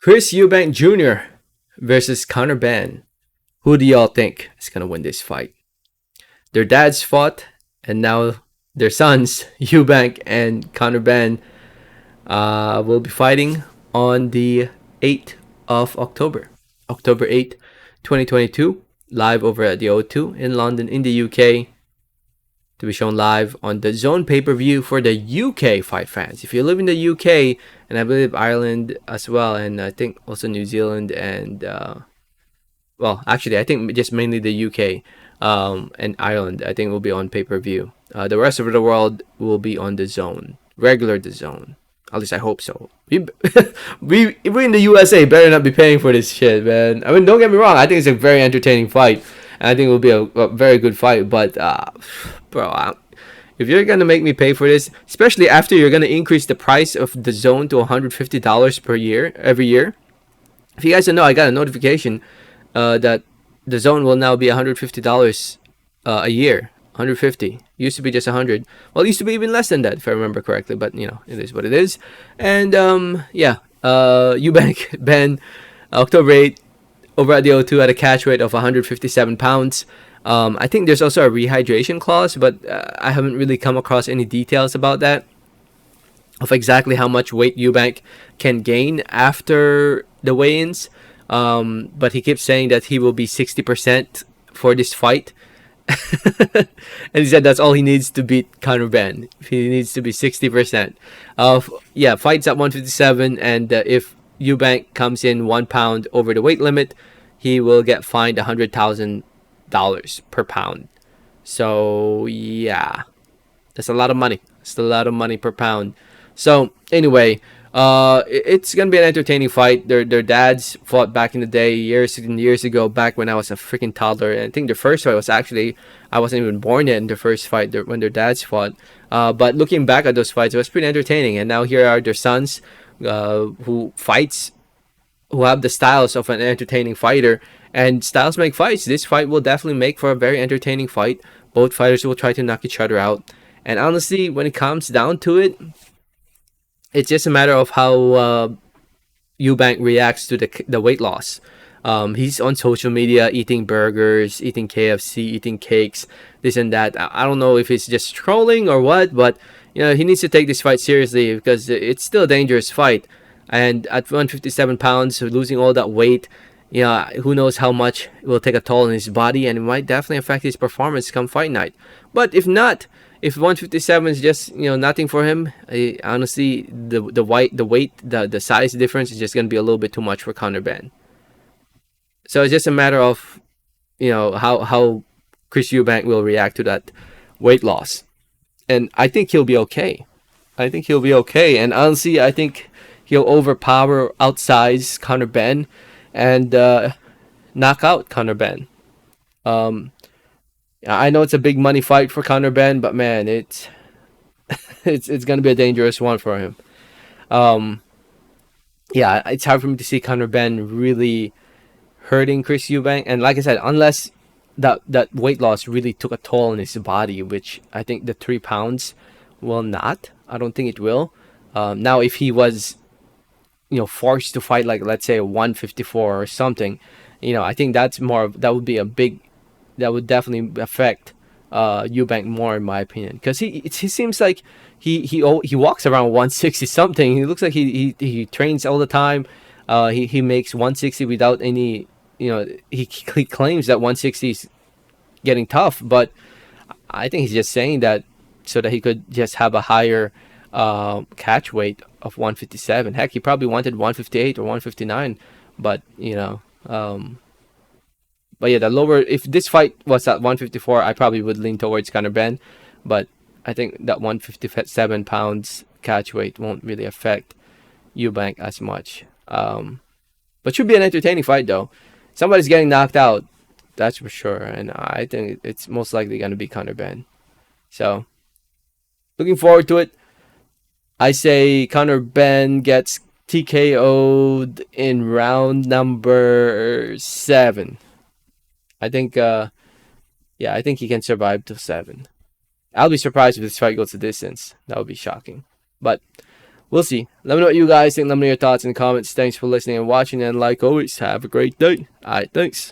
Chris Eubank Jr. versus Conor Benn. Who do y'all think is gonna win this fight? Their dads fought, and now their sons, Eubank and Conor Benn, will be fighting on the 8th of October. October 8th, 2022, live over at the O2 in London, in the UK, to be shown live on the Zone pay-per-view for the UK fight fans. If you live in the UK, and I believe Ireland as well, and I think also New Zealand and well, actually, I think just mainly the UK and Ireland, I think will be on pay-per-view. The rest of the world will be on the Zone, regular the Zone. At least I hope so. We in the USA better not be paying for this shit, man. I mean, don't get me wrong. I think it's a very entertaining fight. And I think it will be a very good fight. But, bro, if you're gonna make me pay for this, especially after you're gonna increase the price of the Zone to $150 per year, every year. If you guys don't know, I got a notification that the Zone will now be $150 a year. 150 used to be just 100. Well, it used to be even less than that if I remember correctly, but you know, it is what it is. And yeah, Eubank Ben, October 8th, over at the O2 at a catch weight of 157 pounds. I think there's also a rehydration clause, but I haven't really come across any details about that, of exactly how much weight Eubank can gain after the weigh-ins. But he keeps saying that he will be 60% for this fight. And he said that's all he needs to beat Conor Benn. He needs to be 60%. Yeah, fights at 157, and if Eubank comes in 1 pound over the weight limit, he will get fined $100,000 per pound. So yeah, that's a lot of money. It's a lot of money per pound. So anyway, it's gonna be an entertaining fight. Their dads fought back in the day, years and years ago, back when I was a freaking toddler. And I think their first fight was actually, I wasn't even born yet in the first fight when their dads fought. But looking back at those fights, it was pretty entertaining. And now here are their sons, who have the styles of an entertaining fighter. And styles make fights. This fight will definitely make for a very entertaining fight. Both fighters will try to knock each other out. And honestly, when it comes down to it, it's just a matter of how Eubank reacts to the weight loss. He's on social media eating burgers, eating KFC, eating cakes, this and that. I don't know if he's just trolling or what, but you know, he needs to take this fight seriously because it's still a dangerous fight. And at 157 pounds, losing all that weight, you know, who knows how much it will take a toll on his body, and it might definitely affect his performance come fight night. But if not, if 157 is just, you know, nothing for him, honestly, the weight, the size difference is just gonna be a little bit too much for Conor Benn. So it's just a matter of, you know, how Chris Eubank will react to that weight loss, and I think he'll be okay. I think he'll be okay, and honestly, I think he'll overpower, outsize Conor Benn, and knock out Conor Benn. I know it's a big money fight for Conor Benn, but man, it's it's gonna be a dangerous one for him. Um, yeah, it's hard for me to see Conor Benn really hurting Chris Eubank, and like I said, unless that weight loss really took a toll on his body, which I think the 3 pounds will not. I don't think it will. Now, if he was, you know, forced to fight like, let's say, 154 or something, you know, I think that would be a big, that would definitely affect Eubank more, in my opinion, because he seems like he walks around 160 something. He looks like he trains all the time. He makes 160 without any, you know, he claims that 160 is getting tough, but I think he's just saying that so that he could just have a higher catch weight of 157. Heck, he probably wanted 158 or 159, but you know. But yeah, the lower, if this fight was at 154, I probably would lean towards Conor Benn. But I think that 157 pounds catch weight won't really affect Eubank as much. But should be an entertaining fight though. Somebody's getting knocked out, that's for sure. And I think it's most likely going to be Conor Benn. So, looking forward to it. I say Conor Benn gets TKO'd in round number 7. I think, yeah, I think he can survive to 7. I'll be surprised if this fight goes the distance. That would be shocking. But we'll see. Let me know what you guys think. Let me know your thoughts in the comments. Thanks for listening and watching. And like always, have a great day. All right, thanks.